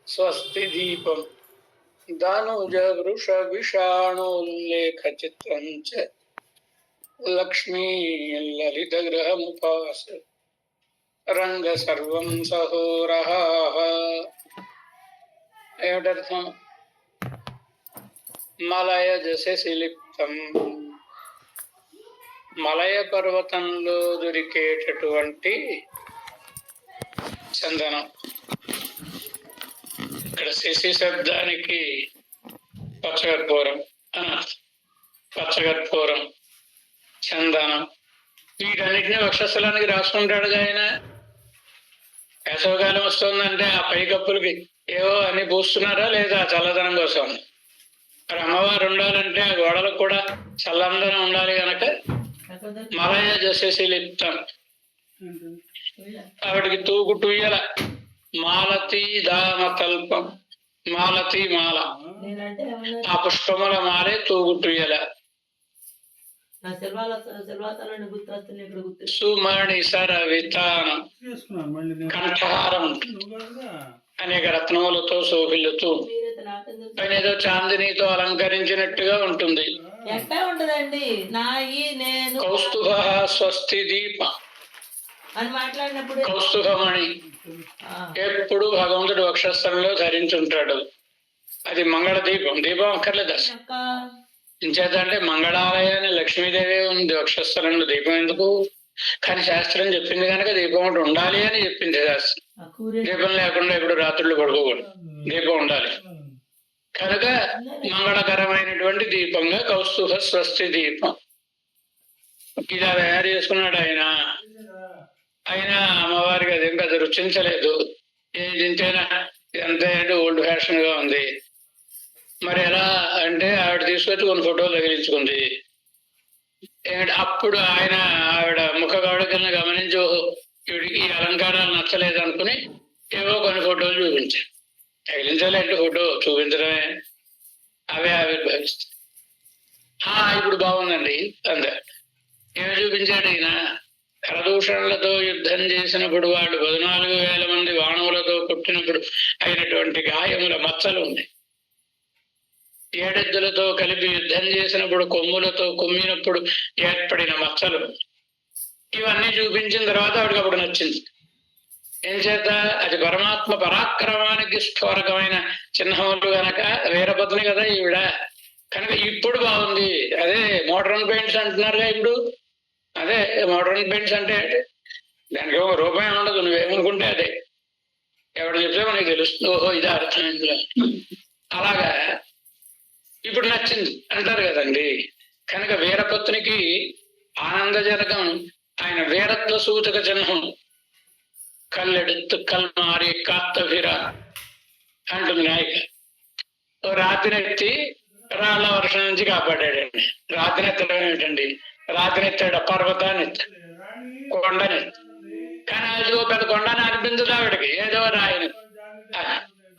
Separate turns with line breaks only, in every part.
స్వస్తి దీపం ధనుజ వృష విషాణోల్లేఖ చిత్రం చ లక్ష్మీ లలిత గ్రహముపాస రంగ సర్వం సహోరః. ఏమిటర్థం? మలయజ శశిలిప్తం, మలయ పర్వతంలో దొరికేటటువంటి చందనం. ఇక్కడ శశి శబ్దానికి పచ్చకర్పూరం అని అర్థం. పచ్చకర్పూరం, చందనం, వీటన్నిటినీ వక్షస్థలానికి రాసుకుంటాడుగా ఆయన. వేసవకాలం వస్తుందంటే ఆ పైకప్పులకి ఏవో అన్ని పూస్తున్నారా లేదా చల్లదనం కోసం? మరి అమ్మవారు ఉండాలంటే ఆ గోడలకు కూడా చల్లందనం ఉండాలి కనుక మలయజ శశిలిప్తం, ఆవిడికి తూగుటుయ్యల మాలతీ దామ తల్పం, మాలతీ మాల, ఆ పుష్పముల మాలే తూగుటుయ్యల. సుమణి సర వితానం, కంఠహారం అనేక రత్నములతో శోభిల్లుతూ పైన ఏదో చాందినితో అలంకరించినట్టుగా ఉంటుంది. కౌస్తుభ స్వస్తి దీప
అని మాట్లాడినప్పుడు
కౌస్తుభమణి ఎప్పుడు భగవంతుడు వక్షస్థలంలో ధరించుంటాడు. అది మంగళ దీపం. దీపం అక్కర్లేదు అసలు. ఇంచేతంటే మంగళాలయాన్ని లక్ష్మీదేవి ఉంది వక్షస్థలంలో, దీపం ఎందుకు? కానీ శాస్త్రం చెప్పింది కనుక దీపం ఒకటి ఉండాలి అని చెప్పింది శాస్త్రం. దీపం లేకుండా ఇప్పుడు రాత్రులు పడుకోకూడదు, దీపం ఉండాలి కనుక మంగళకరమైనటువంటి దీపంగా కౌస్తుభ స్వస్తి దీపం ఇలా తయారు చేసుకున్నాడు ఆయన. అయినా అమ్మవారికి అది ఇంకా రుచించలేదు. ఏం తింటేనా ఇదంతా ఏంటి ఓల్డ్ ఫ్యాషన్ గా ఉంది. మరి ఎలా అంటే ఆవిడ తీసుకొచ్చి కొన్ని ఫోటోలు తగిలించుకుంది. అప్పుడు ఆయన ఆవిడ ముఖ గౌడకల్ని గమనించి ఈవిడికి ఈ అలంకారాలు నచ్చలేదు అనుకుని ఏవో కొన్ని ఫోటోలు చూపించాడు. తగిలించాలంటే ఫోటో చూపించడమే, అవే ఆవిర్భవిస్తాయి. ఇప్పుడు బాగుందండి అందా. ఏమి చూపించాడు ఈయన? కరదూషణలతో యుద్ధం చేసినప్పుడు వాళ్ళు 14,000 మంది బాణములతో కొట్టినప్పుడు అయినటువంటి గాయముల మచ్చలు ఉన్నాయి. ఏడెద్దులతో కలిపి యుద్ధం చేసినప్పుడు కొమ్ములతో కుమ్మినప్పుడు ఏర్పడిన మచ్చలు, ఇవన్నీ చూపించిన తర్వాత ఆవిడకి అప్పుడు నచ్చింది. ఏం చేత? అది పరమాత్మ పరాక్రమానికి స్ఫోరకమైన చిహ్నములు గనక. వీరపత్ని కదా ఈవిడ కనుక ఇప్పుడు బాగుంది. అదే మోడర్న్ పెయింట్స్ అంటున్నారుగా ఇప్పుడు. అదే మోడర్న్ పెయింట్స్ అంటే దానికి ఒక రూపాయి ఉండదు, నువ్వేమనుకుంటే అదే. ఎవడు చెప్తే మనకి తెలుస్తుంది, ఓహో ఇదే అర్థం ఇందులో. అలాగా ఇప్పుడు నచ్చింది అంటారు కదండి. కనుక వీరపత్నికి ఆనందజనకం ఆయన వీరత్వ సూచక చిహ్నం. కళ్ళెడుత్తు కల్మారి కాత్తభిరా అంటుంది నాయిక. రాతినెత్తి రాళ్ల వర్షం నుంచి కాపాడాడండి. రాతినెత్తడం ఏమిటండి? రాతినెత్తాడు, పర్వతాన్ని ఎత్తాడు, కొండనెత్తాడు. కానీ అది ఒక పెద్ద కొండని అనిపించదు ఆవిడకి, ఏదో రాయని.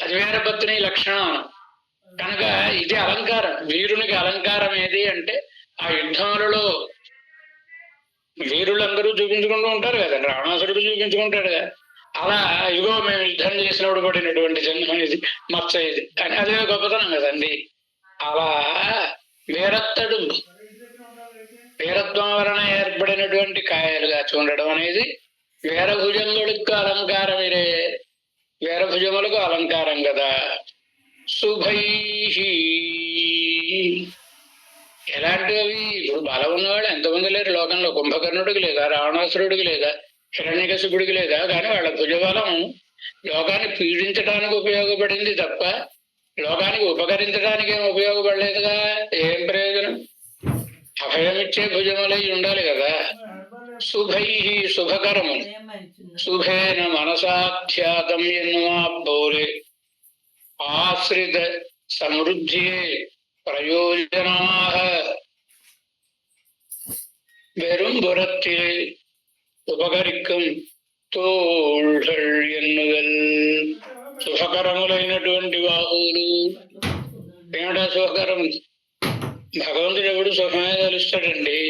అది వీరపత్ని లక్షణం. కనుక ఇది అలంకారం. వీరునికి అలంకారం ఏది అంటే ఆ యుద్ధములలో వీరులందరూ చూపించుకుంటూ ఉంటారు కదా. రావణాసురుడు చూపించుకుంటాడు కదా. అలా ఇగో మేము యుద్ధం చేసినప్పుడు పడినటువంటి జన్మం ఇది, మచ్చ ఇది అని అదే గొప్పతనం కదండి. అలా వీరత్తడు, వీరత్వం వలన ఏర్పడినటువంటి కాయలుగా చూడడం అనేది వీరభుజములకు అలంకారం. ఇదే వీరభుజములకు అలంకారం కదా. శుభై ఎలాంటివి? ఇప్పుడు బలం ఉన్నవాడు ఎంతమంది లేరు లోకంలో. కుంభకర్ణుడికి లేదా, రావణాసురుడికి లేదా, హిరణ్యకశిపుడికి లేదా. కానీ వాళ్ళ భుజబలం లోకాన్ని పీడించడానికి ఉపయోగపడింది తప్ప లోకానికి ఉపకరించడానికి ఏం ఉపయోగపడలేదుగా. ఏం ప్రయోజనం? అభయమిచ్చే భుజములై ఉండాలి కదా. శుభై శుభకరము, శుభేన మనసాఖ్యాతం ఎన్నుమా పోలే ఆశ్రిత సమృద్ధియే ప్రయోజనాః வெறும்புறத்திலே ఉపకరికం తోళ్கள் ఎన్నుగల్. సుఖకరములైనటువంటి బాహువులు. ఏమిటా సుఖకరం? భగవంతుడు ఎప్పుడు సుఖమే తెలుస్తాడండి.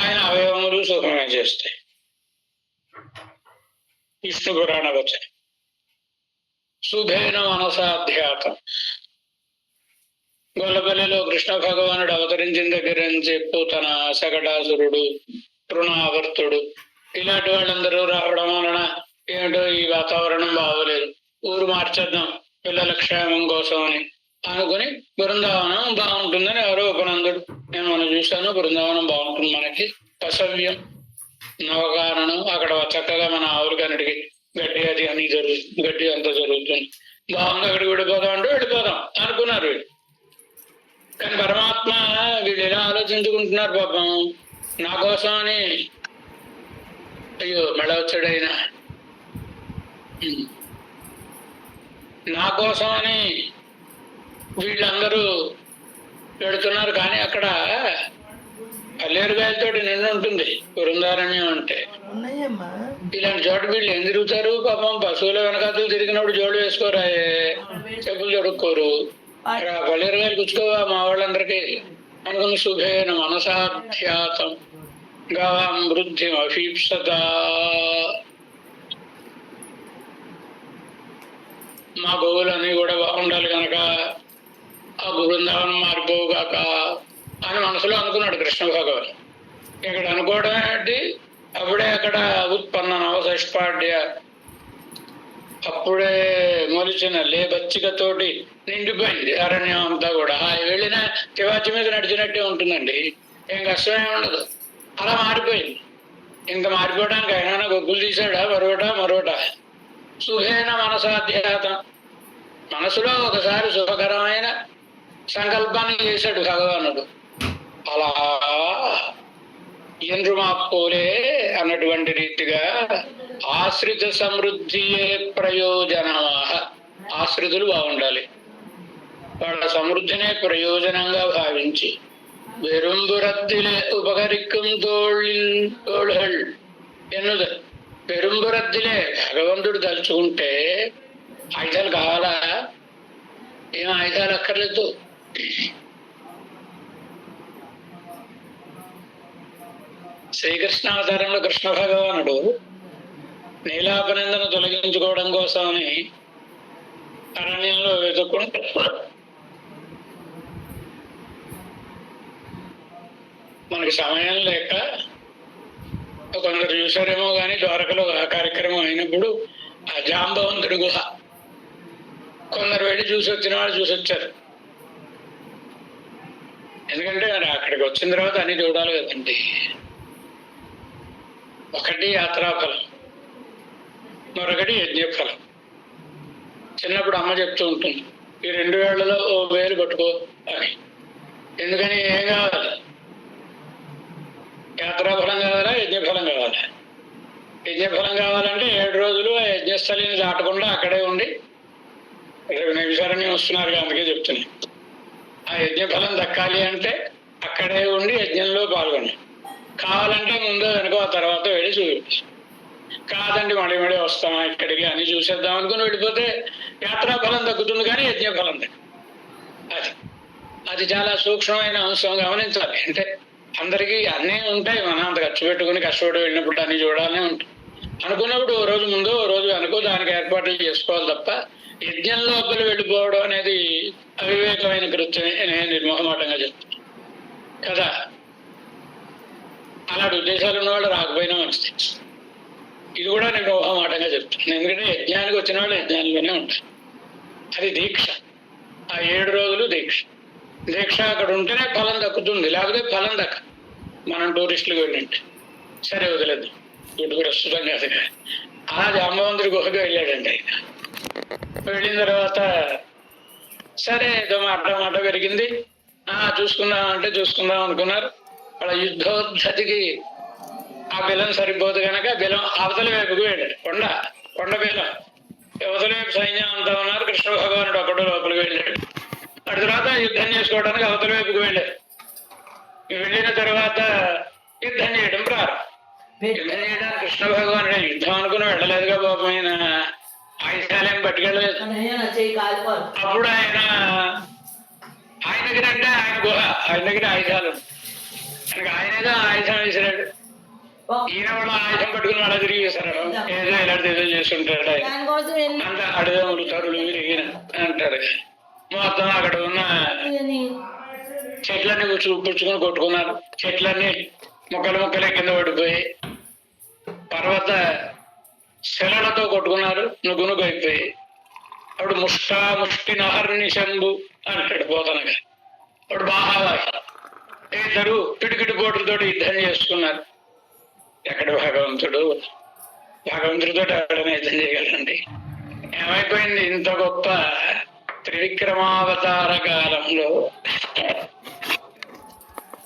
ఆయన అవయవములు సుఖమే చేస్తాయి. విష్ణు పురాణ వచనం. శుభేన మనసాధ్యాతం. గొల్లపల్లిలో కృష్ణ భగవానుడు అవతరించిన దగ్గర నుంచి పూతన, శకటాసురుడు, తృణావర్తుడు ఇలాంటి వాళ్ళందరూ రావడం వలన ఏమిటో ఈ వాతావరణం బాగోలేదు, ఊరు మార్చేద్దాం పిల్లల క్షేమం కోసం అని అనుకుని బృందావనం బాగుంటుందని ఎవరో ఉపనందుడు, నేను మనం చూశాను బృందావనం బాగుంటుంది, మనకి పసవ్యం నవకారణం, అక్కడ చక్కగా మన ఆవులకి అన్నిటికీ గడ్డి అది అని జరుగుతుంది, గడ్డి అంతా జరుగుతుంది, బాగుంది అక్కడికి వెళ్ళిపోదాం అంటే వెళ్ళిపోదాం అనుకున్నారు వీళ్ళు. కానీ పరమాత్మ వీళ్ళు ఎలా ఆలోచించుకుంటున్నారు పాపం, నా కోసం అని. అయ్యో మళ్ళా వచ్చాడు ఆయన, నా కోసం అని వీళ్ళందరూ పెడుతున్నారు. కానీ అక్కడ అల్లేరుగాయలతో నిండి ఉంటుంది బృందారణ్యం అంటే. ఇలాంటి చోట వీళ్ళు ఏం తిరుగుతారు పాపం, పశువుల వెనకాతలు తిరిగినప్పుడు జోడు వేసుకోరాయే, చెప్పులు తొడుక్కోరు, పల్లేరుగాయలు కూర్చుకోవా మా వాళ్ళందరికీ అనుకుని శుభేన మనసాధ్యాతం గాం వృద్ధి అభీప్సత. మా గోవులన్నీ కూడా బాగుండాలి కనుక ఆ బృందావనం మారిపోగాక అని మనసులో అనుకున్నాడు కృష్ణ భగవాన్. ఇక్కడ అనుకోవడం ఏంటి, అప్పుడే అక్కడ ఉత్పన్న నవసష్పాడ్య, అప్పుడే మొలిచిన లేబచ్చికతోటి నిండిపోయింది అరణ్యం అంతా కూడా. వెళ్ళిన తివాచి మీద నడిచినట్టే ఉంటుందండి, ఏం కష్టమే ఉండదు. అలా మారిపోయింది. ఇంకా మారిపోవడానికి ఆయన గొగ్గులు తీసాడా మరోట. శుభేన మనసాధ్యాతం, మనసులో ఒకసారి శుభకరమైన సంకల్పాన్ని చేశాడు భగవానుడు. అలా ఎండ్రుమాపోలే అన్నటువంటి రీతిగా ఆశ్రిత సమృద్ధియే ప్రయోజనమాహ. ఆశ్రితులు బాగుండాలి, వాళ్ళ సమృద్ధినే ప్రయోజనంగా భావించి వెరుంబురద్దిలే ఉపకరిక్కుం తోళ్ళల్ ఎన్నుద. పెరుంబురద్దిలే భగవంతుడు తలుచుకుంటే ఆయుధాలు కావాలా, ఏం ఆయుధాలు అక్కర్లేదు. శ్రీకృష్ణ అవతారంలో కృష్ణ భగవానుడు నీలాపనిందను తొలగించుకోవడం కోసమని అరణ్యంలో వెతుక్కుంటూ మనకి సమయం లేక, కొందరు చూసారేమో కానీ ద్వారకలో ఆ కార్యక్రమం అయినప్పుడు ఆ జాంబవంతుడి గుహ కొందరు వెళ్ళి చూసి వచ్చిన వాళ్ళు చూసి వచ్చారు. ఎందుకంటే మరి అక్కడికి వచ్చిన తర్వాత అన్ని చూడాలి కదండి. ఒకటి యాత్రాఫలం, మరొకటి యజ్ఞఫలం. చిన్నప్పుడు అమ్మ చెప్తూ ఉంటుంది, ఈ 2 వేళ్లలో 1000 పట్టుకో అని. ఎందుకని ఏం కావాలి, యాత్రాఫలం కావాలా యజ్ఞఫలం కావాలా? యజ్ఞఫలం కావాలంటే 7 రోజులు ఆ యజ్ఞస్థలిని దాటకుండా అక్కడే ఉండి, రేపు నైమిషారణ్యం వస్తున్నారు అందుకే చెప్తున్నాయి, ఆ యజ్ఞఫలం దక్కాలి అంటే అక్కడే ఉండి యజ్ఞంలో పాల్గొని, కావాలంటే ముందో వెనుకో ఆ తర్వాత వెళ్ళి చూపించు. కాదండి మళ్ళీ వస్తాం ఇక్కడికి అని చూసేద్దాం అనుకుని వెళ్ళిపోతే యాత్రాఫలం దక్కుతుంది కానీ యజ్ఞఫలం దక్కదు. అది చాలా సూక్ష్మమైన అంశం గమనించాలి. అంటే అందరికీ అన్నీ ఉంటాయి, మనం అంత ఖర్చు పెట్టుకుని కష్టపడి వెళ్ళినప్పుడు అన్ని చూడాలనే ఉంటుంది. అనుకున్నప్పుడు ఓ రోజు ముందో ఓ రోజు అనుకో దానికి ఏర్పాట్లు చేసుకోవాలి తప్ప యజ్ఞం లోపల వెళ్ళిపోవడం అనేది అవివేకమైన కృత్యమే నేను నిర్మోహమాటంగా చెప్తాను కదా. అలాంటి ఉద్దేశాలు ఉన్నవాళ్ళు రాకపోయినా మంచిది. ఇది కూడా నిర్మోహమాటంగా చెప్తాను, ఎందుకంటే యజ్ఞానికి వచ్చిన వాళ్ళు యజ్ఞానిలోనే ఉంటారు. అది దీక్ష, ఆ 7 రోజులు దీక్ష. దీక్ష అక్కడ ఉంటేనే ఫలం దక్కుతుంది, లేకపోతే ఫలం దక్క. మనం టూరిస్టులకు వెళ్ళింటే సరే వదిలేదు, ఇప్పుడు ప్రస్తుతం కాదు. ఆ జాంబవంతుడి గుహకి వెళ్ళాడండి ఆయన. వెళ్ళిన తర్వాత సరే ఏదో మాట పెరిగింది, చూసుకుందాం అంటే చూసుకుందాం అనుకున్నారు. వాళ్ళ యుద్ధోద్ధతికి ఆ బెలం సరిపోదు కనుక బెలం అవతల వైపుకు వెళ్ళాడు. కొండ బెలం అవతల వైపు సైన్యం అంతా ఉన్నారు. కృష్ణ భగవానుడు ఒకడు లోపలికి వెళ్ళాడు. అటు తర్వాత యుద్ధం చేసుకోవడానికి అవతల వైపుకు వెళ్ళారు. వెళ్ళిన తర్వాత యుద్ధం చేయడం ప్రారంభం. యుద్ధం చేయడానికి కృష్ణ భగవానుడు యుద్ధం అనుకుని వెళ్ళలేదుగా పాపం, ఆయన ఆయుధాలేం పట్టుకెళ్ళలేదు. అప్పుడు ఆయన దగ్గర అంటే ఆయన గుహ, ఆయన దగ్గర ఆయుధాలు ఆయనగా ఆయుధం వేసినాడు. ఈయన కూడా ఆయుధం పట్టుకుని అలా తిరిగి సరడం ఏదో ఇలాంటి ఏదో చేస్తుంటాడు ఆయన.
దానికోసం వెళ్ళి
అంత అడదములు తరులు విరిగిన అంటారు. మొత్తం అక్కడ ఉన్న చెట్లన్నీ పుచ్చుకొని కొట్టుకున్నారు. చెట్లన్నీ ముక్కలు ముక్కలే కింద పడిపోయి, పర్వత శిలలతో కొట్టుకున్నారు, నుగ్గునుగు అయిపోయి. అప్పుడు ముష్టి నహర్ని శంభు అంటాడు పోతనగా. అప్పుడు బాహావాహి ఇద్దరు పిడికిడి పోటులతో యుద్ధం చేసుకున్నారు. ఎక్కడ భగవంతుడితో ఎవరైనా యుద్ధం చేయగలండి? ఏమైపోయింది? ఇంత గొప్ప త్రివిక్రమావతార కాలంలో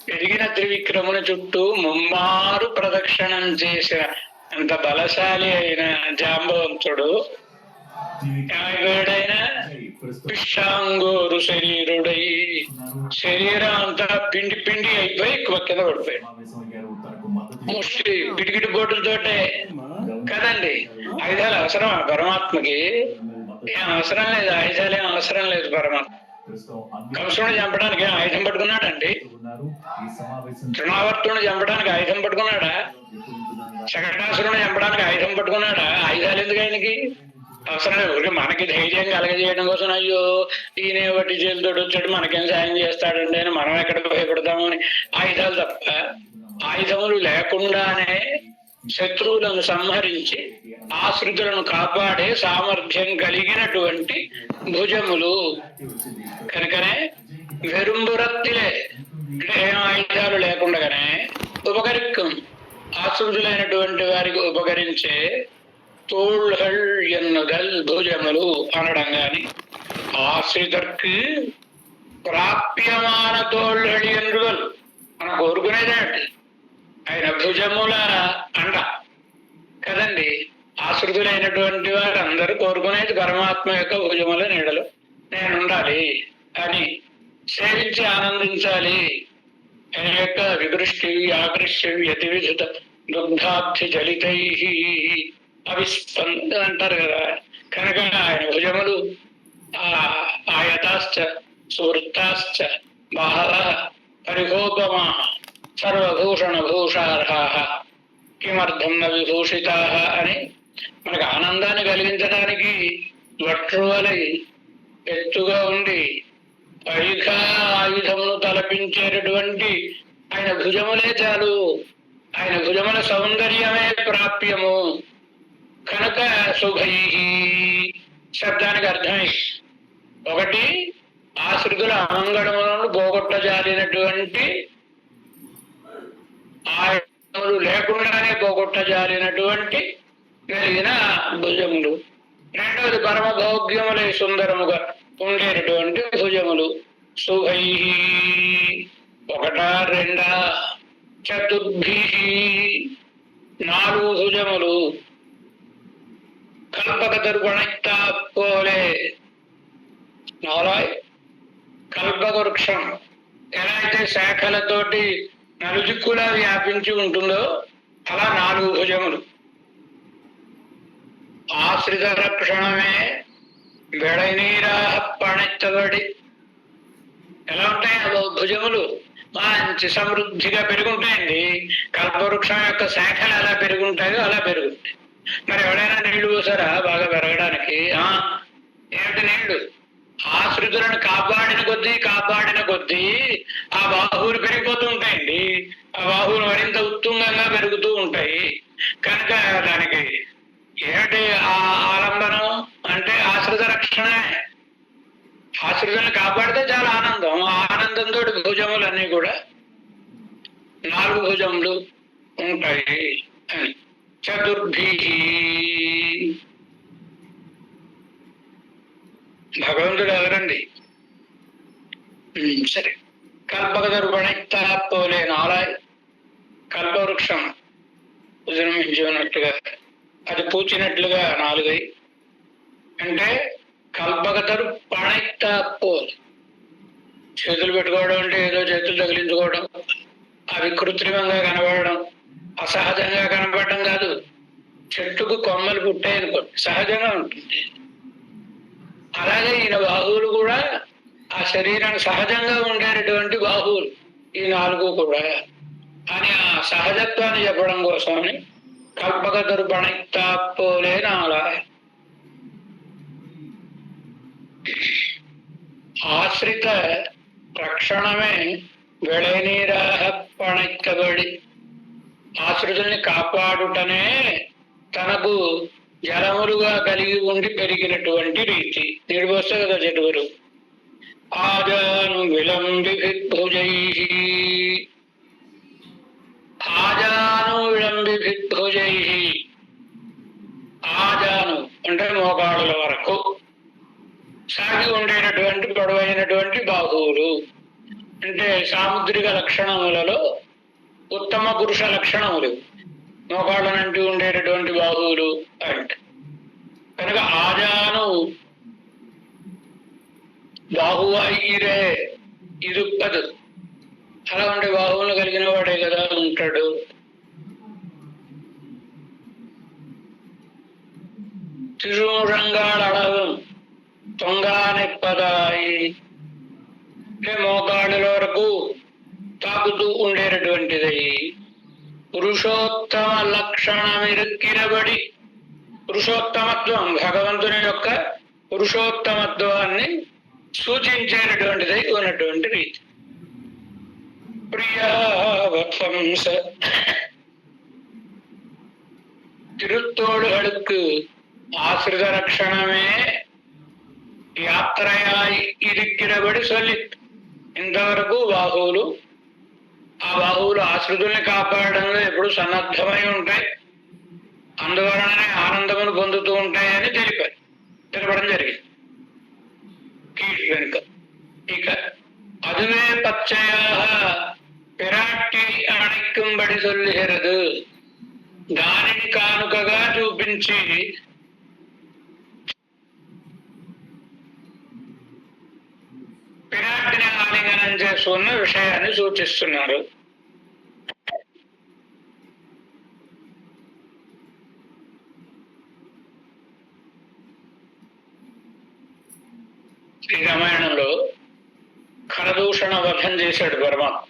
పెరిగిన త్రివిక్రముని చుట్టూ ముమ్మారు ప్రదక్షిణం చేసిన అంత బలశాలి అయిన జాంబవంతుడు ఏమైపోయాడైనా పిష్టాంగోరు శరీరుడై శరీరం అంతా పిండి పిండి అయిపోయి కింద పడిపోయాడు. ముష్టి గిడిగిడి బోటులతోటే కదండి. ఆయుధాలు అవసరమా పరమాత్మకి? ఏం అవసరం లేదు, ఆయుధాలు ఏం అవసరం లేదు. పరమాత్మ కంసుని చంపడానికి ఏం ఆయుధం పట్టుకున్నాడండి? తృణావర్తుని చంపడానికి ఆయుధం పట్టుకున్నాడా? శకటాసురుని చంపడానికి ఆయుధం పట్టుకున్నాడా? ఆయుధాలు ఎందుకు ఆయనకి? అవసరం లేదు. మనకి ధైర్యం కలగజేయడం కోసం అయ్యో ఈయన వడ్డీ చేతులతో వచ్చాడు మనకేం సాయం చేస్తాడండి అని మనం ఎక్కడ భయపడతాము అని ఆయుధాలు తప్ప. ఆయుధములు లేకుండానే శత్రువులను సంహరించి ఆశ్రితులను కాపాడే సామర్థ్యం కలిగినటువంటి భుజములు. కనుకనే వెరుంబురత్తిలే అంటే ఏం ఆయుధాలు లేకుండానే ఉపకరిక్కం ఆశ్రితులైనటువంటి వారికి ఉపకరించే తోళ్ళల్ ఎన్నుదల్ భుజములు అనడం గాని, ఆశ్రితర్కు ప్రాప్యమాన తోళ్ళల్ ఎన్నుదల్ మనం కోరుకునేదేంటి? ఆయన భుజముల అండ కదండి. ఆశ్రితులైనటువంటి వారు అందరూ కోరుకునేది పరమాత్మ యొక్క భుజముల నీడలు నేనుండాలి అని, సేవించి ఆనందించాలి. ఆయన యొక్క విదృష్టి ఆకృష్టి యతివిధుత దుగ్ధాబ్ధి చలితై అవిస్పంద అంటారు కదా. కనుక ఆయన భుజములు ఆయతాశ్చ సువృత్తాశ్చ బహవ పరిభోగమా సర్వభూషణ భూషార్హా కిమర్థం న విభూషితా అని మనకు ఆనందాన్ని కలిగించడానికి వట్రువలై ఎత్తుగా ఉండి పైగా ఆయుధమును తలపించేటటువంటి ఆయన భుజములే చాలు. ఆయన భుజముల సౌందర్యమే ప్రాప్యము. కనుక శుభై శబ్దానికి అర్థమై ఒకటి ఆశ్రితుల అమంగళములను పోగొట్టజాలినటువంటి ఆయుధములు లేకుండానే పోగొట్టజాలినటువంటి కలిగిన భుజములు. రెండవది పరమ భోగ్యములై సుందరముగా ఉండేటటువంటి భుజములు. శుభై ఒకటా రెండా చతుర్భి 4 భుజములు. కల్పకతరుపణిత్తా పోలే 4 కల్పక వృక్షం ఎలా అయితే శాఖలతోటి నలుదిక్కులా వ్యాపించి ఉంటుందో అలా 4 భుజములు. ఆశ్రిత రక్షణమే వెడనీరా పణెత్తబడి ఎలా ఉంటాయి భుజములు? మంచి సమృద్ధిగా పెరుగుంటాయండి. కల్పవృక్షం యొక్క శాఖలు ఎలా పెరుగుంటాయో అలా పెరుగుతాయి. మరి ఎవడైనా నీళ్లు పోసారా బాగా పెరగడానికి? ఏమిటి నీళ్లు? ఆశ్రితులను కాపాడిన కొద్దీ ఆ బాహువులు పెరిగిపోతూ ఉంటాయండి. ఆ బాహువులు మరింత ఉత్తుంగంగా పెరుగుతూ ఉంటాయి. కనుక దానికి ఏమిటి ఆలంబనం అంటే ఆశ్రిత రక్షణే. ఆశ్రితులను కాపాడితే చాలా ఆనందం. ఆనందంతో భుజములన్నీ కూడా 4 భుజములు ఉంటాయి అని. చతుర్భి భగవంతుడు ఎవరండి? సరే, కల్పకదర్పణిత్తా పోలే 4 కల్పవృక్షం విజృంభించినట్టుగా అది పూచినట్లుగా 4 అంటే కల్పకతరు పణిత్తా పోల్. చేతులు పెట్టుకోవడం అంటే ఏదో చేతులు తగిలించుకోవడం, అవి కృత్రిమంగా కనబడడం, అసహజంగా కనబడటం కాదు. చెట్టుకు కొమ్మలు పుట్టాయనుకోండి సహజంగా ఉంటుంది. అలాగే ఈయన బాహువులు కూడా ఆ శరీరానికి సహజంగా ఉండేటటువంటి బాహువులు ఈ 4 కూడా. అని ఆ సహజత్వాన్ని చెప్పడం కోసమని కల్పకతురు పణిక్తాప్పోలే నాళాయ. ఆశ్రిత రక్షణమే వెళనీరాహ పణిక్కబడి, ఆశ్రితుల్ని కాపాడుటనే తనకు జలములుగా కలిగి ఉండి పెరిగినటువంటి రీతి. నీడు వస్తే కదా చెడుగురు. ఆజాను విలంబిభిర్భుజై, ఆజాను విలంబిభిర్భుజై, ఆజాను అంటే మోకాళ్ళ వరకు సాగి ఉండేటటువంటి పొడవైనటువంటి బాహువులు. అంటే సాముద్రిక లక్షణములలో ఉత్తమ పురుష లక్షణములు మోకాళ్ళనంటూ ఉండేటటువంటి బాహువులు అంటే. కనుక ఆజాను బాహువాయిరే ఇరుప్పదు, అలా ఉండే బాహువులు కలిగిన వాడే కదా ఉంటాడు. తిరురంగాళం తొంగానెప్పదాయి అంటే మోకాళ్ళ వరకు తాకుతూ ఉండేటటువంటిది. పురుషోత్తమ లక్షణమిరుక్కిరబడి, పురుషోత్తమత్వం భగవంతుని యొక్క పురుషోత్తమత్వాన్ని సూచించేటటువంటిదై ఉన్నటువంటి రీతి. ప్రియావత్సంస திருத்தோடுகளுக்கு ஆசிரித ரட்சணமே యాత్రయాయి ఇరిక్కిరబడి సొల్లి. ఇంతవరకు బాహువులు, ఆ బాహువులు ఆశ్రితుల్ని కాపాడడంలో ఎప్పుడు సన్నద్ధమై ఉంటాయి, అందువలననే ఆనందమును పొందుతూ ఉంటాయని తెలపడం జరిగింది కీట్ వెనుక. ఇక అదువే పచ్చయాహ పిరాట్టి అణిక్కుంబడి సొల్లిహెరదు, దానిని కానుకగా చూపించి పిరాట్టిని ఆలింగనం చేసుకున్న విషయాన్ని సూచిస్తున్నారు. శ్రీ రామాయణంలో ఖరదూషణ వధం చేశాడు పరమాత్మ.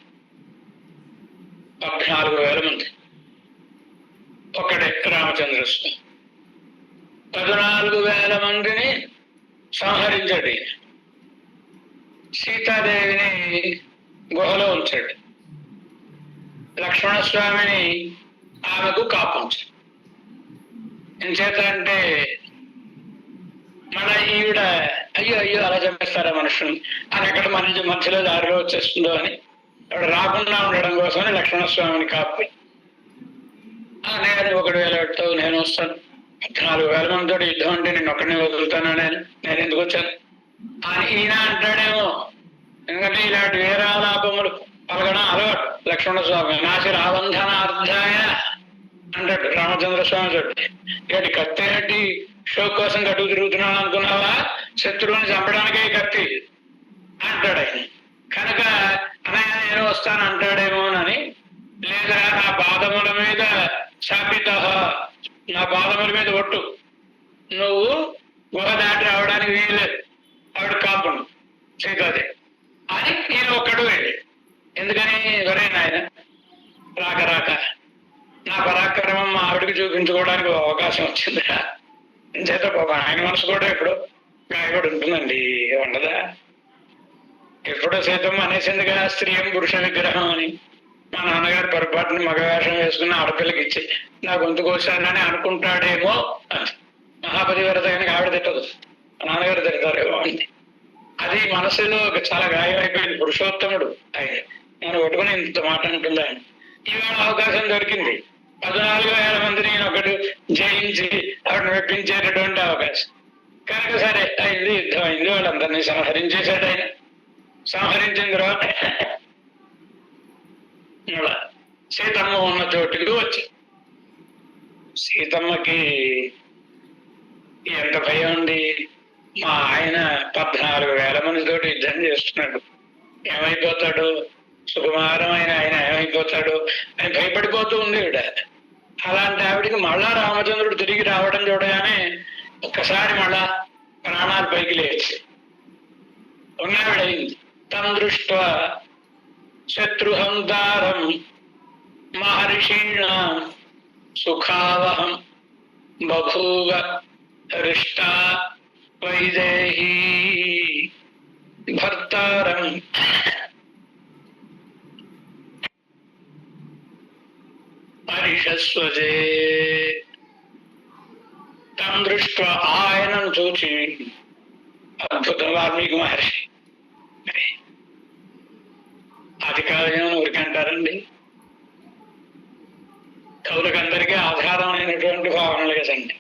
14,000 మంది ఒకటే రామచంద్రస్వామి. 14,000 మందిని సంహరించాడు. సీతాదేవిని గుహలో ఉంచాడు. లక్ష్మణస్వామిని ఆమెకు కాపుంచాడు. ఎంచేత అంటే మన ఈవిడ అయ్యో అయ్యో అలా చంపేస్తారా మనుషుని అని ఎక్కడ మన మధ్యలో దారిలో వచ్చేస్తుందో అని ఆవిడ రాకుండా ఉండడం కోసమని లక్ష్మణస్వామిని కాపు. నేను 1,000 పెడతావు, నేను వస్తాను. 14,000 మందితో యుద్ధం అంటే నేను ఒక్కడిని వదులుతాను, నేను ఎందుకు వచ్చాను అని ఈయన అంటాడేమో. ఎందుకంటే ఇలాంటి వీరాలాపములు పలకడం అలవాటు లక్ష్మణస్వామి. నాసి రాబంధనార్థాయ అంటాడు రామచంద్రస్వామి తోటి. ఇలాంటి కత్తి ఏంటి, షో కోసం కట్టుకు తిరుగుతున్నాను అనుకున్నావా, శత్రువుని చంపడానికే కత్తి అంటాడు ఆయన. కనుక అన్నయ్య నేను వస్తాను అంటాడేమోనని, లేదా నా పాదముల మీద శాపిత, నా పాదముల మీద ఒట్టు, నువ్వు గుహ దాటి రావడానికి వీల్లేదు, ఆవిడ కాపుడు సీతాదేవి అని ఈయన ఒక్కడు వెళ్ళి. ఎందుకని ఎవరైనా ఆయన రాక నా పరాక్రమం మా ఆవిడకి చూపించుకోవడానికి అవకాశం వచ్చిందిరా. చేత ఆయన మనసు కూడా ఎప్పుడో గాయపడి ఉంటుందండి, ఉండదా? ఎప్పుడో సీతమ్మ అనేసిందిగా స్త్రీయం పురుష విగ్రహం అని. మా నాన్నగారు పొరపాటుని మగవేషం వేసుకున్న ఆడపిల్లకి ఇచ్చి నా గొంతు కోసానని అనుకుంటాడేమో అని. మహాపతివ్రత కనుక ఆవిడ తిట్టదు, మా నాన్నగారు తిడతారేమో అని. అది మనసులో చాలా గాయం అయిపోయింది. పురుషోత్తముడు ఆయన నేను పట్టుకుని ఇంత మాట అంటుందా అని. ఇవాళ అవకాశం దొరికింది. 14,000 మందిని ఒకటి జయించి ఆవిడని మెప్పించేటటువంటి అవకాశం. కనుక సరే అయింది, యుద్ధం అయింది, వాళ్ళందరినీ సంహరించేశాడు ఆయన. సంహరించిన తర్వాత సీతమ్మ ఉన్న చోటుకి వచ్చి, సీతమ్మకి ఎంత భయం ఉంది. మా ఆయన 14,000 మందితోటి యుద్ధం చేస్తున్నాడు, ఏమైపోతాడు, సుకుమారమైన ఆయన ఏమైపోతాడు అని భయపడిపోతూ ఉంది ఆవిడ. అలాంటి ఆవిడికి మళ్ళా రామచంద్రుడు తిరిగి రావడం చూడగానే ఒక్కసారి మళ్ళా ప్రాణాలు పైకి లేచి ఉన్నావిడైంది. తం దృష్ట్వా శత్రుహంతారం మహర్షీణాం సుఖావహం బభూవ హృష్టా వైదేహీ భర్తారం పరిషస్వజే. తం దృష్ట్వా ఆయనను చూచి, అద్భుతం వాల్మీకి మహర్షి. అది కావ్యం ఊరికంటారండి. కవులకు అందరికీ ఆధారమైనటువంటి భావనలు కదండి.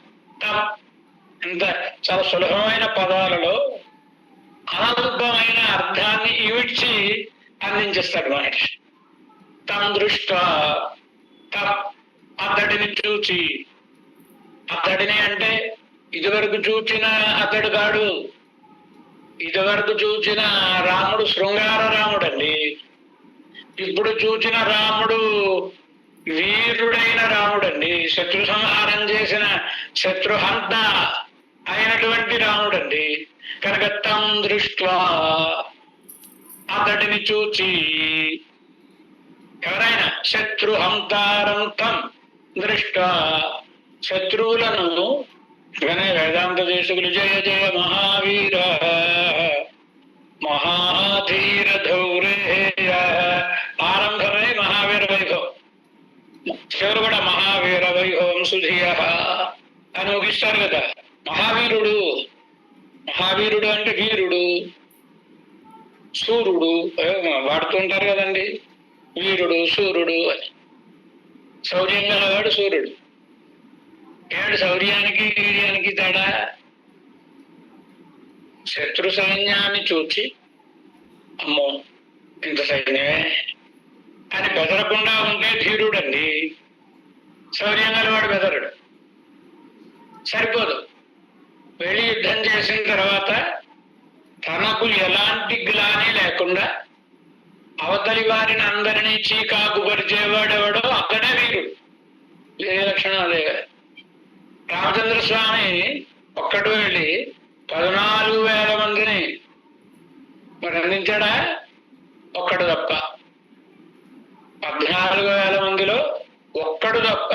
ఇంత చాలా సులభమైన పదాలలో అనంతమైన అర్థాన్ని ఈవిడ్చి అందించేస్తాడు మహర్షి. తం దృష్ట్వా, అతడిని చూచి, అతడిని అంటే ఇదివరకు చూచిన అతడు కాడు. ఇదివరకు చూచిన రాముడు శృంగార రాముడండి. ఇప్పుడు చూచిన రాముడు వీరుడైన రాముడండి. శత్రు సంహారం చేసిన శత్రుహంత అయినటువంటి రాముడండి. కనుక తం దృష్ట్వా, అతడిని చూచి, ఎవరైనా శత్రుహంతారం తం దృష్ట్వా, శత్రువులను వేదాంత దేశకులు జయ జయ మహావీర మహాధీర ధౌరేయ, ఆరంభమై మహావీర వైభవం, చివరు కూడా మహావీర వైభవం సుధియ అని ముగిస్తారు కదా. మహావీరుడు, మహావీరుడు అంటే వీరుడు, సూర్యుడు వాడుతుంటారు కదండి. వీరుడు సూర్యుడు అని. శౌర్యం గలవాడు సూర్యుడు. ఏడు శౌర్యానికి వీర్యానికి తేడా. శత్రు సైన్యాన్ని చూచి అమ్మో ఇంత సైన్యమే అని బెదరకుండా ఉంటే ధీరుడండి. శౌర్యం గలవాడు బెదరడు. సరిపోదు. వెళ్ళి యుద్ధం చేసిన తర్వాత తనకు ఎలాంటి గ్లాని లేకుండా అవతలి వారిని అందరినీ చీకాకు పరిచేవాడెవడో అక్కడే వీరుడు. ఏ లక్షణం అదే. రామచంద్ర స్వామి ఒక్కడు వెళ్ళి 14,000 మందిని మరి అందించాడా? ఒక్కడు తప్ప. 14,000 మందిలో ఒక్కడు తప్ప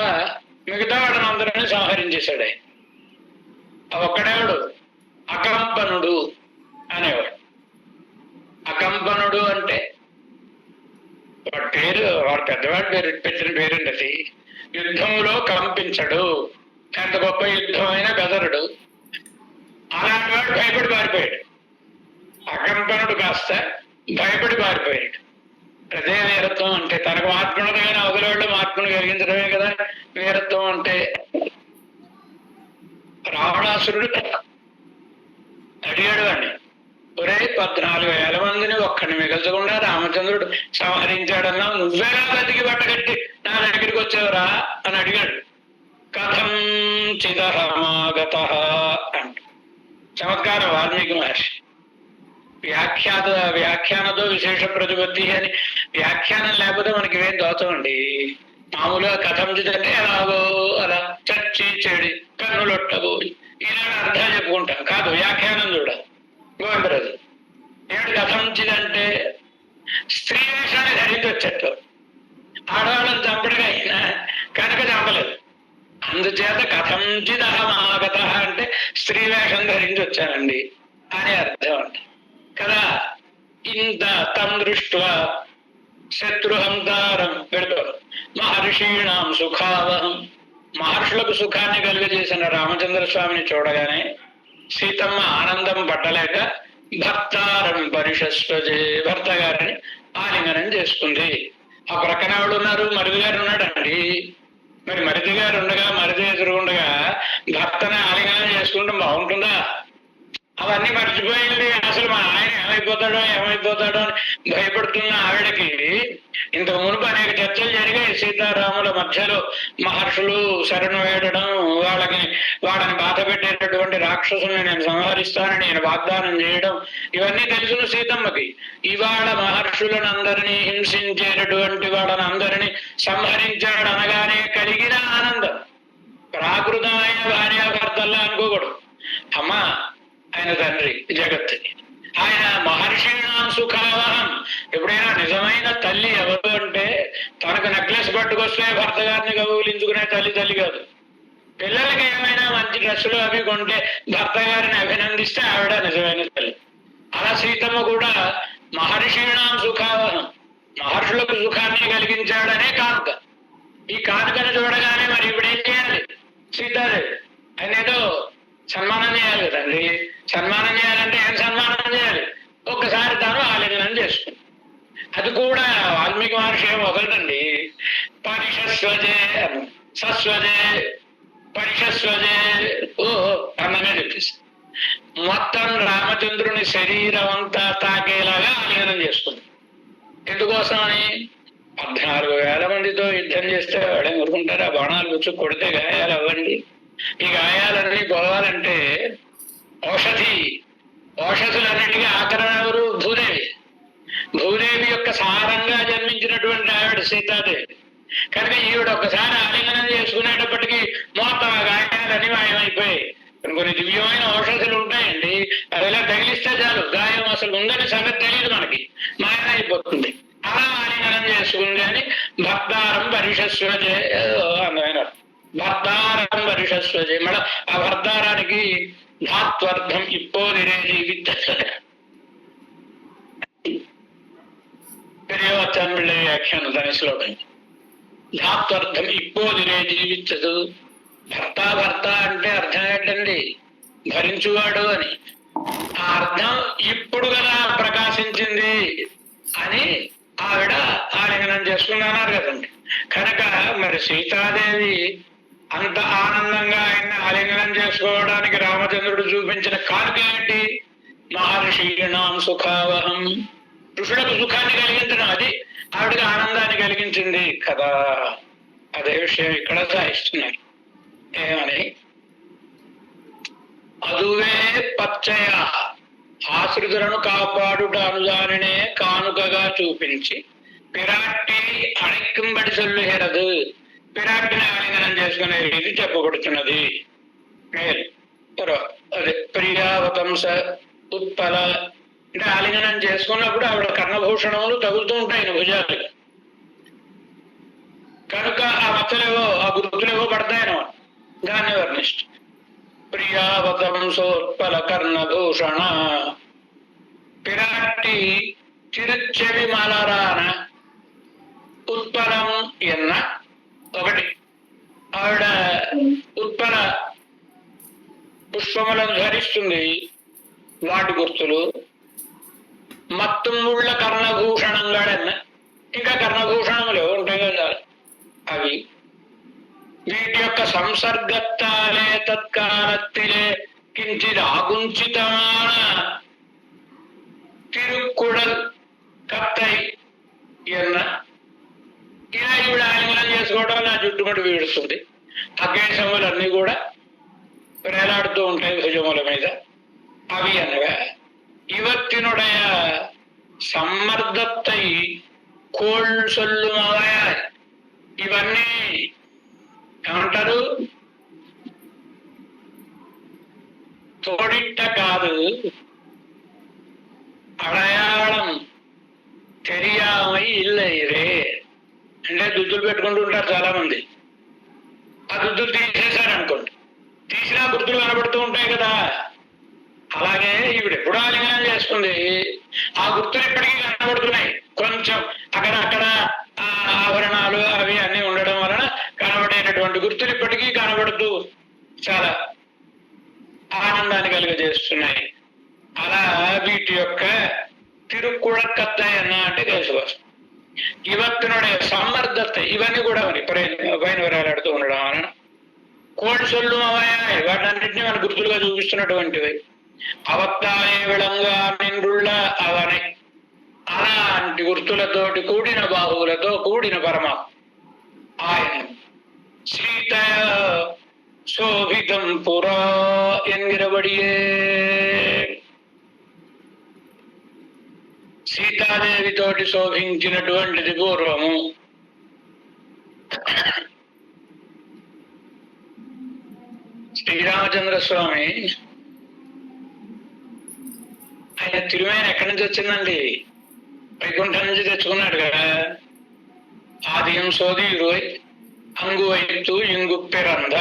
మిగతా వాడిని అందరినీ సంహరించేశాడు. ఆ ఒక్కడేవాడు అకంపనుడు అనేవాడు. అకంపనుడు అంటే వాడి పేరు, వాడు పెద్దవాడి పేరు పెట్టిన పేరుండి. అది యుద్ధంలో కంపించడు. ఎంత గొప్ప యుద్ధం అయినా బెదరడు. అలాంటి వాడు భయపడి పారిపోయాడు. అకంపనుడు కాస్త భయపడి పారిపోయాడు. అదే వీరత్వం అంటే. తనకు మహాత్ముడుగా అవతలవాళ్ళు మహాత్ముడు కలిగించడమే కదా వీరత్వం అంటే. రావణాసురుడు అడిగాడు వాడిని, ఒరే 14,000 మందిని ఒక్కడిని మిగల్చకుండా రామచంద్రుడు సంహరించాడన్నావు, నువ్వేలా బతికి బట్టగట్టి నా దగ్గరికి వచ్చావురా అని అడిగాడు. కథం చిదహమాగత అంట. చమత్కారం వాల్మీకి మహర్షి. వ్యాఖ్యానతో విశేష ప్రతిపత్తి అని. వ్యాఖ్యానం లేకపోతే మనకి ఇవేం దోచమండి. మామూలుగా కథం చిదంటే ఎలాగో అలా చచ్చి చెడి కన్నులొట్టబోయి ఈనాడు అర్థాలు చెప్పుకుంటాం. కాదు, వ్యాఖ్యానం చూడాలి. గోవిందరాజు ఏడు కథంచిదంటే స్త్రీ వేషాన్ని ధరించి వచ్చేట్టు. ఆడవాళ్ళని చంపడిగా అయినా కనుక చంపలేదు. అందుచేత కథంచిదహమాగత అంటే స్త్రీ వేషం ధరించి వచ్చానండి అని అర్థం అంట కదా. ఇంత తం దృష్ట్వా శత్రుహంతారం పెడతారు. మహర్షీణాం సుఖావహం, మహర్షులకు సుఖాన్ని కలుగజేసిన రామచంద్ర స్వామిని చూడగానే సీతమ్మ ఆనందం పట్టలేక భర్తారం పరిషస్వజే, భర్త గారిని ఆలింగనం చేసుకుంది. ఆ ప్రక్కన ఎవడు ఉన్నారు? మరిది గారు ఉన్నాడండి. మరి మరిది గారు ఉండగా, మరిది ఎదురుగుండగా భర్తని ఆలింగనం చేసుకుంటే బాగుంటుందా? అవన్నీ మర్చిపోయింది. అసలు మా ఆయన ఏమైపోతాడో అని భయపడుతున్న ఆవిడకి ఇంతకు మునుపు అనేక చర్చలు జరిగాయి. సీతారాముల మధ్యలో మహర్షులు శరణు వేడడం, వాళ్ళని బాధ పెట్టేటటువంటి రాక్షసుల్ని నేను సంహరిస్తానని నేను వాగ్దానం చేయడం, ఇవన్నీ తెలుసును సీతమ్మకి. ఇవాళ మహర్షులను అందరినీ హింసించేటటువంటి వాళ్ళని అందరినీ సంహరించాడు అనగానే కలిగిన ఆనందం ప్రాకృతమైన భార్యాభర్తల్లా అనుకోకూడదు. అమ్మా ఆయన తండ్రి జగత్, ఆయన మహర్షిణాం సుఖావహం. ఎప్పుడైనా నిజమైన తల్లి ఎవరు అంటే మనకు నెక్లెస్ పట్టుకొస్తే భర్త గారిని కబులించుకునే తల్లి కాదు. పిల్లలకి ఏమైనా మంచి డ్రెస్సులు అవి కొంటే భర్త గారిని అభినందిస్తే ఆవిడ నిజమైన తల్లి. అలా సీతమ్మ కూడా మహర్షీణాం సుఖావహం, మహర్షులకు సుఖాన్ని కలిగించాడనే కానుక. ఈ కానుకను చూడగానే మరి ఇప్పుడు ఏం చేయాలి? సీతాదేవి ఆయన ఏదో సన్మానం చేయాలి కదండి. సన్మానం చేయాలంటే ఏం సన్మానం చేయాలి? ఒక్కసారి తాను ఆలింగనం చేసుకుంది. అది కూడా వాల్మీకి మహర్షి ఏం వదలడండి. పరిషస్వజే సస్వజే పరిషస్వజే అన్ననే చెప్పేసి మొత్తం రామచంద్రుని శరీరం అంతా తాకేలాగా ఆలింగనం చేసుకుంది. ఎందుకోసమని? 14,000 మందితో యుద్ధం చేస్తే వాడే ఊరుకుంటారు? ఆ బాణాలు వచ్చి కొడితే గాయాలు అవ్వండి. ఈ గాయాలన్నీ పోవాలంటే ఔషధులన్నిటికీ ఆకరణ ఎవరు? భూదేవి. భూదేవి యొక్క సారంగా జన్మించినటువంటి ఆవిడ సీతాదేవి. కనుక ఈవిడ ఒక్కసారి ఆలింగనం చేసుకునేటప్పటికీ మొత్తం ఆ గాయాలన్నీ మాయమైపోయాయి. కొన్ని దివ్యమైన ఔషధులు ఉంటాయండి, అది ఇలా తగిలిస్తే చాలు గాయం అసలు ఉందని సంగతి తెలియదు మనకి, మాయమైపోతుంది. అలా ఆలింగనం చేసుకుంది అని భర్తారం పరిషస్వజే అందమైన భర్తారం పరిషస్వజే. మళ్ళీ ఆ భర్తారానికి ధాత్వర్థం ఇప్పోదిరే జీవిత పెరియవచ్చాన్ బిళ్ళ వ్యాఖ్యానం దాని శ్లోకం. ధాత్వర్థం ఇప్పోదిరే జీవించదు. భర్త అంటే అర్థం ఏంటండి? భరించువాడు అని. ఆ అర్థం ఇప్పుడు కదా ప్రకాశించింది అని ఆవిడ ఆలింగనం చేసుకున్నారు కదండి. కనుక మరి సీతాదేవి అంత ఆనందంగా ఆయన ఆలింగనం చేసుకోవడానికి రామచంద్రుడు చూపించిన కానుక ఏంటి? మహర్షీణాం సుఖావహం, ఋషులకు సుఖాన్ని కలిగించడం. అది ఆవిడకి ఆనందాన్ని కలిగించింది కదా. అదే విషయం ఇక్కడ సాయిస్తున్నారు. ఏమని? అదువే పచ్చయ ఆశ్రితులను కాపాడుట అనుదానినే కానుకగా చూపించి పిరాట్టి అణిక్కింబడి సొల్లు హెరదు. పిరాట్టిని ఆలింగనం చేసుకునే రీతి చెప్పబడుతున్నది. అదే ప్రియావతంస ఉత్పల అంటే ఆలింగనం చేసుకున్నప్పుడు ఆవిడ కర్ణభూషణములు తగులుతూ ఉంటాయి భుజాలు. కనుక ఆ మచ్చలేవో ఆ గుర్తులేవో పడతాయన దాన్ని వర్ణిస్తూ ప్రియావతంసోత్పల కర్ణభూషణ పిరాట్టి తిరుచెవి మలరాన ఉత్పలం ఎన్న ఒకటి. ఆవిడ ఉత్పల పుష్పములను ధరిస్తుంది, వాటి గుర్తులు. మత్తుముళ్ళ కర్ణభూషణంగాడన్న ఇంకా కర్ణభూషణములు ఉంటాయి కదా అవి. వీటి యొక్క సంసర్గత్తాలే తత్కాలత్తిలే కించిత్ ఆగుంచితమాన తిరుక్కుడల్ కత్తై ఎన్న. ఇలా ఈవిడ ఆలింగనం చేసుకోవడం నా చుట్టుముట్టు వీడుతుంది. అకేశములన్నీ కూడా వేలాడుతూ ఉంటాయి భుజముల మీద. అవి అనగా ఇవత్తినుడయ సమ్మర్దత్తై కోల్ సొల్లుమవయ. ఇవన్నీ ఏమంటారు? తోడిట్ట కాదు, అడయాళం తెరియామై ఇల్లైరే. అంటే దుద్దులు పెట్టుకుంటూ ఉంటారు చాలా మంది. ఆ దుద్దులు తీసేశారనుకోండి, తీసినా గుర్తులు కనబడుతూ ఉంటాయి కదా. అలాగే ఈవిడ ఎప్పుడు ఆలింగనం చేసుకుంది, ఆ గుర్తులు ఇప్పటికీ కనబడుతున్నాయి. కొంచెం అక్కడ ఆభరణాలు అవి అన్ని ఉండడం వలన కనబడేటటువంటి గుర్తులు ఇప్పటికీ కనబడుతూ చాలా ఆనందాన్ని కలిగజేస్తున్నాయి. అలా వీటి యొక్క తిరుక్కుడకత్తాయన్న అంటే తెలుసుకోవచ్చు. ఇవత్తునుడే సమ్మర్దత్త, ఇవన్నీ కూడా మరి పైన వేలాడుతూ ఉండడం వలన కోడి సొల్లు అవయాయి, వాటన్నింటినీ మన గుర్తులుగా చూపిస్తున్నటువంటివి. అవత్తాలే విళంగా నిండుళ్ళ అవని. అలాంటి గుర్తులతోటి కూడిన బాహువులతో కూడిన పరమాత్మ ఆయన. సీత శోభితం పురా ఎన్గిరబడియే. సీతాదేవితోటి శోభించినటువంటిది పూర్వము. శ్రీరామచంద్ర స్వామి ఆయన తిరుమేన ఎక్కడి నుంచి వచ్చిందండి? వైకుంఠం నుంచి తెచ్చుకున్నాడు కదా. ఆదియం సోది ఇరువై అంగువైతు ఇంగుప్పెరంద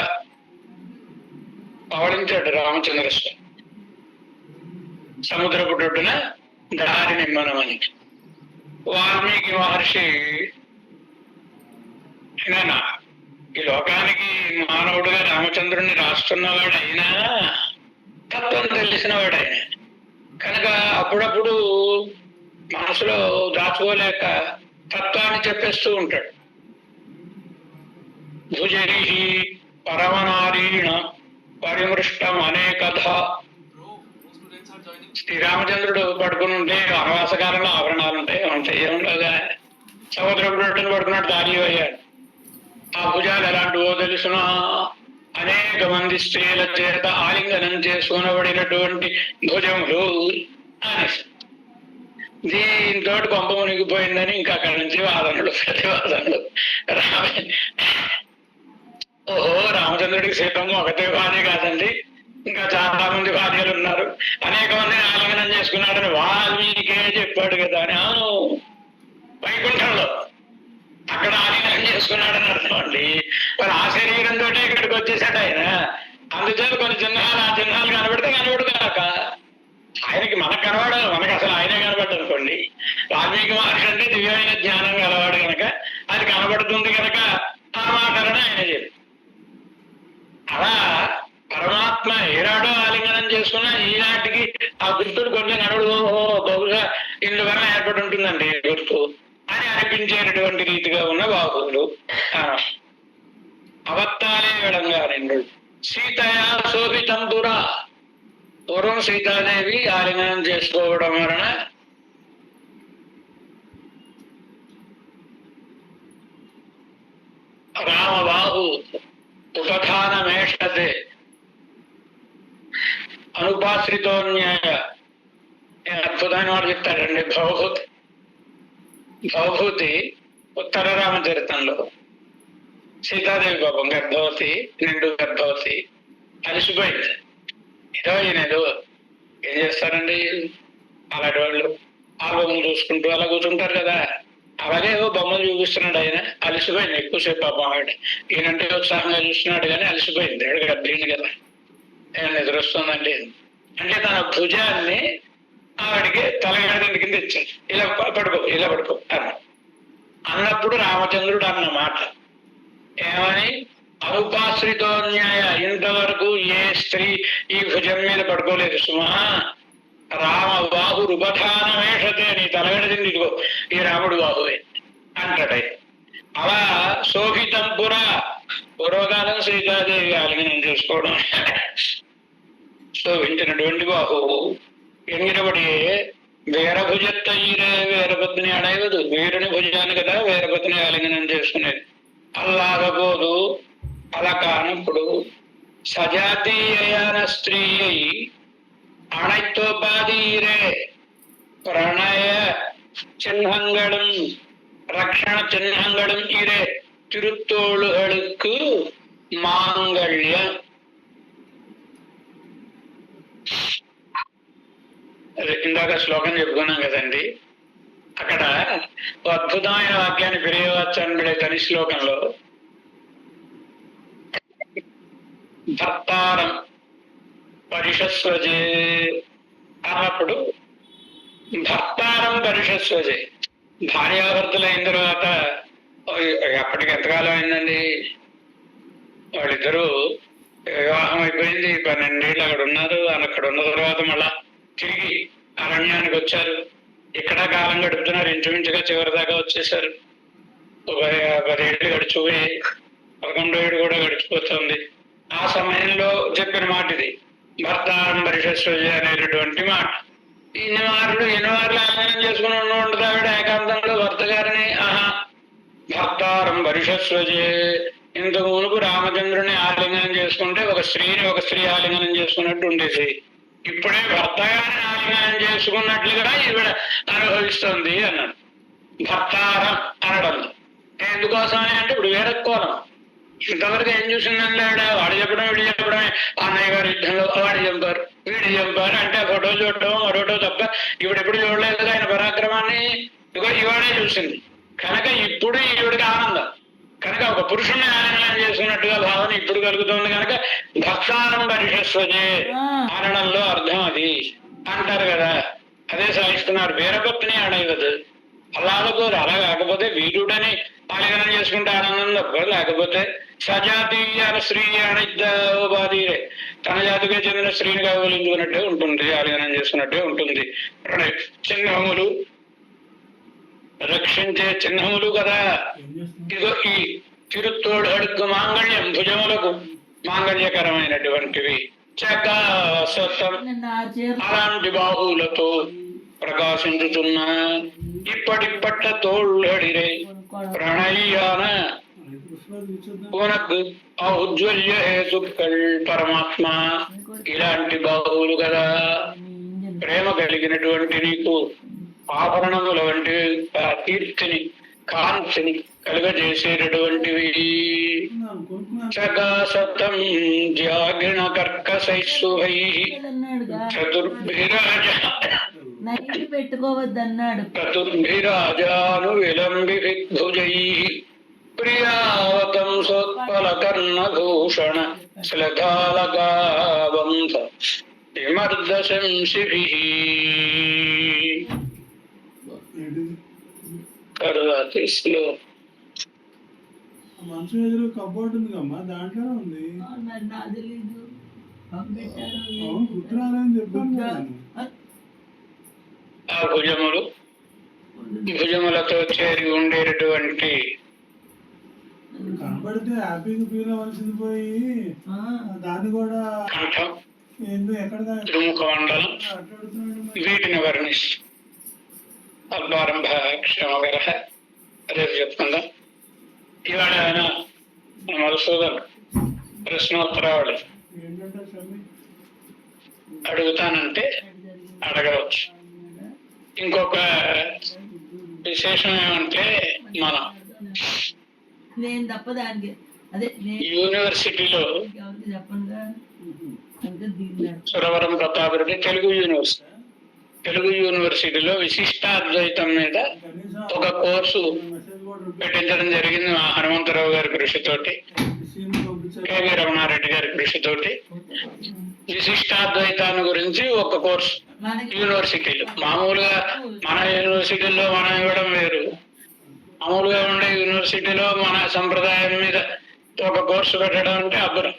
పవళించాడు రామచంద్రస్వామి. సముద్రపు ఒడ్డున దారి నిమ్మనమని. వాల్మీకి మహర్షి అయినా ఈ లోకానికి మానవుడుగా రామచంద్రుణ్ణి రాస్తున్నవాడైనా తత్వం తెలిసినవాడైన కనుక అప్పుడప్పుడు మనసులో దాచుకోలేక తత్వాన్ని చెప్పేస్తూ ఉంటాడు. భుజరి పరమనారీణ పరిమృష్టం అనేకథ. శ్రీరామచంద్రుడు పడుకుని ఉంటే వనవాసకాలంలో ఆభరణాలు ఉంటాయి ఏముండగా సముద్రపుడు పడుకున్నాడు దారి అయ్యాడు. ఆ భుజాలు ఎలాంటివో తెలుసునా అనేక మంది స్త్రీల చేత ఆలింగనం చేసుకునబడినటువంటి భుజములు అనేసి దీంతో కొంప మునిగిపోయిందని ఇంకా అక్కడి నుంచి వాదనలు ప్రతివాదనలు. ఓహో రామచంద్రుడికి సీతమ్మ ఒకటే భార్య కాదండి, ఇంకా చాలా మంది భార్యలు ఉన్నారు, అనేక మందిని ఆలింగనం చేసుకున్నాడని వాల్మీకే చెప్పాడు కదా అని. అవును, వైకుంఠంలో అక్కడ ఆలింగనం చేసుకున్నాడని అర్థం అండి. మరి ఆ శరీరంతో ఇక్కడికి వచ్చేసాడు ఆయన. అందుచేత కొన్ని చిహ్నాలు ఆ చిహ్నాలు కనబడితే కనబడుగాక ఆయనకి మనకు కనబడాలి, మనకు అసలు ఆయనే కనబడ్డు అనుకోండి. వాల్మీకి మహర్షి అంటే దివ్యమైన జ్ఞానం కలవాడు కనుక అది కనబడుతుంది కనుక ఆ మాటలను ఆయన చెప్పి అలా పరమాత్మ ఏనాడో ఆలింగనం చేసుకున్నా ఈనాటికి ఆ గుర్తులు కొంచెం కనబడు. బహుశా ఇందు వల్ల ఏర్పడి ఉంటుందండి గుర్తు అని అనిపించేటటువంటి రీతిగా ఉన్న బాహువులు. అవత్తాలే విడంగా రెండు సీతయా శోభితం పురా. పూర్వం సీతాదేవి ఆలింగనం చేసుకోవడం వలన రామబాహు ఉపధానమేషతే అనుపాశ్రితోన్యాయ. అద్భుతమైన వాడు చెప్తాడండి భవభూతి. భవభూతి ఉత్తర రామచరితంలో సీతాదేవి పాపం గర్భవతి, నిండు గర్భవతి, అలసిపోయింది. ఏదో ఏం చేస్తారండి అలాంటి వాళ్ళు ఆ బొమ్మలు చూసుకుంటూ అలా కూర్చుంటారు కదా. అలాగే ఏవో బొమ్మలు చూపిస్తున్నాడు ఆయన. అలసిపోయింది ఎక్కువసేపు పాపం ఆవిడ. ఈయనంటే ఉత్సాహంగా చూస్తున్నాడు కానీ అలసిపోయింది, ఆవిడ గర్భిణి కదా, నిద్ర వస్తుందండి. అంటే తన భుజాన్ని ఆవిడికి తలగడ కింద ఇచ్చాడు. ఇలా పడుకో అన్నప్పుడు రామచంద్రుడు అన్న మాట ఏమని? అనుపాశ్రితోన్యాయ. ఇంతవరకు ఏ స్త్రీ ఈ భుజం మీద పడుకోలేదు సుమా. రామ బాహు రుపధానమేషతే. నీ తలగడ తిండి ఇదిగో ఈ రాముడు బాహువే అంటాడు. అలా శోభితం పురా. పూర్వకాలం సీతాదేవి ఆలింగనం చేసుకోవడం శోభించినటువంటి బాహువు. ఎంగినబడి వీరభుజత్తయ్యే వీరపత్ని అడగదు. వీరుని భుజాన్ని కదా వీరపత్ని ఆలింగనం చేసుకునేది. అల్లాగపోదు. అలా కానప్పుడు సజాతీయన స్త్రీ அனைத்தோபாதீரே பிரணய சின்னங்களும் ரக்ஷண சின்னங்களும் இரே திருத்தோளுகளுக்கு மாங்கல்யம். ఇందాక శ్లోకం చెప్పుకున్నాం కదండి. అక్కడ అద్భుతమైన వాక్యాన్ని పెరియవచ్చని బిడే తని శ్లోకంలో భర్తారం పరిషస్వజే అన్నప్పుడు భర్తారం పరిషస్వజే భార్యాభర్తలు అయిన తర్వాత అప్పటికి ఎంతకాలం అయిందండి? వాళ్ళిద్దరూ వివాహం అయిపోయింది, 12 ఏళ్ళు అక్కడ ఉన్నారు. అక్కడ ఉన్న తర్వాత మళ్ళా తిరిగి అరణ్యానికి వచ్చారు. ఇక్కడ కాలం గడుపుతున్నారు. ఇంచుమించుగా చివరి దాకా వచ్చేసారు. 10 ఏళ్ళు గడిచిపోయి 11వ ఏడు కూడా గడిచిపోతుంది. ఆ సమయంలో చెప్పిన మాట ఇది భర్తారం పరిషస్వజ అనేటటువంటి మాట. ఎన్ని మార్లు ఆలింగనం చేసుకుని ఉండదు ఆవిడ ఏకాంతంలో భర్త గారిని. భర్తారం పరిషస్వజే. ఇంతకు మునుపు రామచంద్రుని ఆలింగనం చేసుకుంటే ఒక స్త్రీ ఆలింగనం చేసుకున్నట్టు ఉండేది. ఇప్పుడే భర్త గారిని ఆలింగనం చేసుకున్నట్లుగా ఈవిడ అనుభవిస్తుంది అన్నాడు. భర్తారం అనడం ఎందుకోసమని అంటే ఇప్పుడు వేరే కోణం. ఇంతవరకు ఏం చూసిందండి ఆవిడ? వాడు చెప్పడం వీడు చెప్పడమే. అన్నయ్య గారు యుద్ధంలో వాడు చంపారు, వీడు చంపారు అంటే ఫోటో చూడటం మరోటో తప్ప ఇప్పుడు ఎప్పుడు చూడలేదు ఆయన పరాక్రమాన్ని. ఇవాడే చూసింది. కనుక ఇప్పుడు ఈవిడికి ఆనందం. కనుక ఒక పురుషుణ్ణి ఆనందం చేసుకున్నట్టుగా భావన ఇప్పుడు కలుగుతుంది. కనుక భక్తానం పరిషస్వజే ఆనందంలో అర్థం అది అంటారు కదా. అదే సాగిస్తున్నారు. వీరభక్తిని అడగదు అలాగపోదు. అలా కాకపోతే వీరుడని ఆలింగనం చేసుకుంటే ఆనందం తప్ప, లేకపోతే సజాతీయ స్త్రీ ఉపాధిరే తన జాతిగా చెందిన స్త్రీని కౌగులించుకున్నట్టే ఉంటుంది, ఆలింగనం చేసుకున్నట్టే ఉంటుంది. చిహ్నములు రక్షించే చిహ్నములు కదా. ఇదో ఈ తిరుత్తోడు అడుగు మాంగళ్యం భుజములకు మాంగళ్యకరమైనటువంటివి చకాసతం అలాంటి బాహువులతో ప్రకాశించుతున్న ఇప్పటిప్పట్ల తోళ్ళడిరే ప్రణయాన ఉనకు ఔజ్వల్య హేతుకల్ పరమాత్మ. ఇలాంటి బాహువులు కదా ప్రేమ కలిగినటువంటి నీకు ఆభరణముల వంటి కీర్తిని కాంతిని కలుగజేసేటటువంటివి. చకాసతం జాగిణ కర్కశైశుభై
పెట్టుకోవద్దన్నాడు.
చతుర్భిరాజాను విలంబిభుజై ప్రియావతం సోత్పల కర్ణభూషణ శ్లఘాలగావంత విమర్దశంసిభిః. తరువాతి శ్లోకం.
మంచం ఎదురు కబోర్డ్ ఉంది కమ్మా, దాంట్లోనే ఉంది. కుట్రాలని చెప్పాను కదా.
ఆ భుజములు భుజములతో చేరి ఉండేటటువంటి
కనబడితే హ్యాపీగా ఫీల్ అవ్వాల్సింది పోయి దాన్ని కూడా
కంఠం,
ఏందో ఎక్కడ
తిరుముఖ మండలం వీటిని వర్ణిస్తూ అల్పారంభ క్షమగర రేపు చెప్పుకుందాం. ఇవాళ ఆయన మధుసూదన్ ప్రశ్నోత్తరావళి
ఏంటంటే
అడుగుతానంటే అడగవచ్చు. ఇంకొక విశేషం ఏమంటే మనం
నేను తప్ప దానికి అదే
యూనివర్సిటీలో
చెప్పండి.
సురవరం ప్రతాపరెడ్డి తెలుగు యూనివర్సిటీలో విశిష్టాద్వైతం మీద ఒక కోర్సు పెట్టించడం జరిగింది. మా హనుమంతరావు గారి కృషితోటి, కేవీ రమణారెడ్డి గారి కృషితోటి విశిష్టాద్వైతాన్ని గురించి ఒక కోర్సు యూనివర్సిటీలో. మామూలుగా మన యూనివర్సిటీలో మనం ఇవ్వడం వేరు, మామూలుగా ఉండే యూనివర్సిటీలో మన సంప్రదాయం మీద ఒక కోర్సు పెట్టడం అంటే అబ్బురం.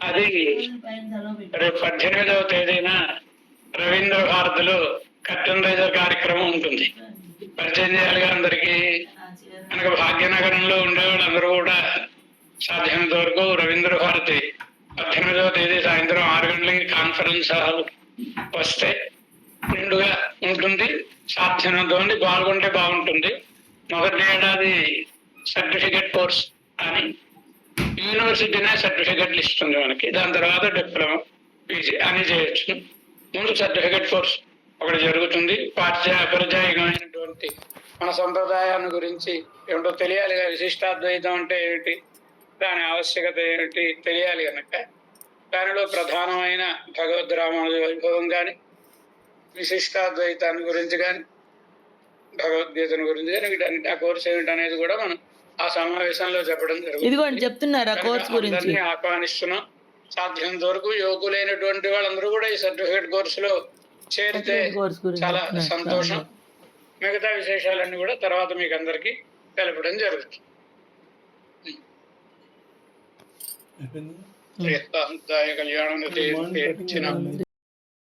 అది రేపు 18వ తేదీన రవీంద్ర భారతిలో కర్టన్ రైజర్ కార్యక్రమం ఉంటుంది. పరిచయం చేయాలిగా అందరికీ. కనుక భాగ్యనగరంలో ఉండేవాళ్ళు అందరూ కూడా సాధ్యమైనంత వరకు రవీంద్ర భారతి 18వ తేదీ సాయంత్రం 6 గంటలకి కాన్ఫరెన్స్ హాల్ వస్తే నిండుగా ఉంటుంది. సాధ్యమైనంత మంది పాల్గొంటే బాగుంటుంది. మొదటి ఏడాది సర్టిఫికెట్ కోర్స్ అని యూనివర్సిటీనే సర్టిఫికెట్లు ఇస్తుంది మనకి. దాని తర్వాత డిప్లొమా, పీజీ అని చేయొచ్చు. ముందు సర్టిఫికెట్ కోర్స్ ఒకటి జరుగుతుంది. అపరిచయమైనటువంటి మన సంప్రదాయాన్ని గురించి ఏమిటో తెలియాలి. విశిష్టాద్వైతం అంటే ఏమిటి, దాని ఆవశ్యకత ఏమిటి తెలియాలి. కనుక దానిలో ప్రధానమైన భగవద్ రామానుజ వైభవం కానీ, విశిష్టాద్వైతాన్ని గురించి కానీ, భగవద్గీతను గురించి కానీ, వీటన్నిటి ఆ కోర్సు ఏమిటి అనేది కూడా మనం ఆ సమావేశంలో చెప్పడం జరుగుతుంది.
చెప్తున్నారా కోర్స్ గురించి
ఆహ్వానిస్తున్నాం. సాధ్యమైనంత వరకు యోగులైనటువంటి వాళ్ళందరూ కూడా ఈ సర్టిఫికేట్ కోర్సులో చేరితే చాలా సంతోషం. మిగతా విశేషాలన్నీ కూడా తర్వాత మీకు అందరికీ తెలపడం జరుగుతుంది. కళ్యాణం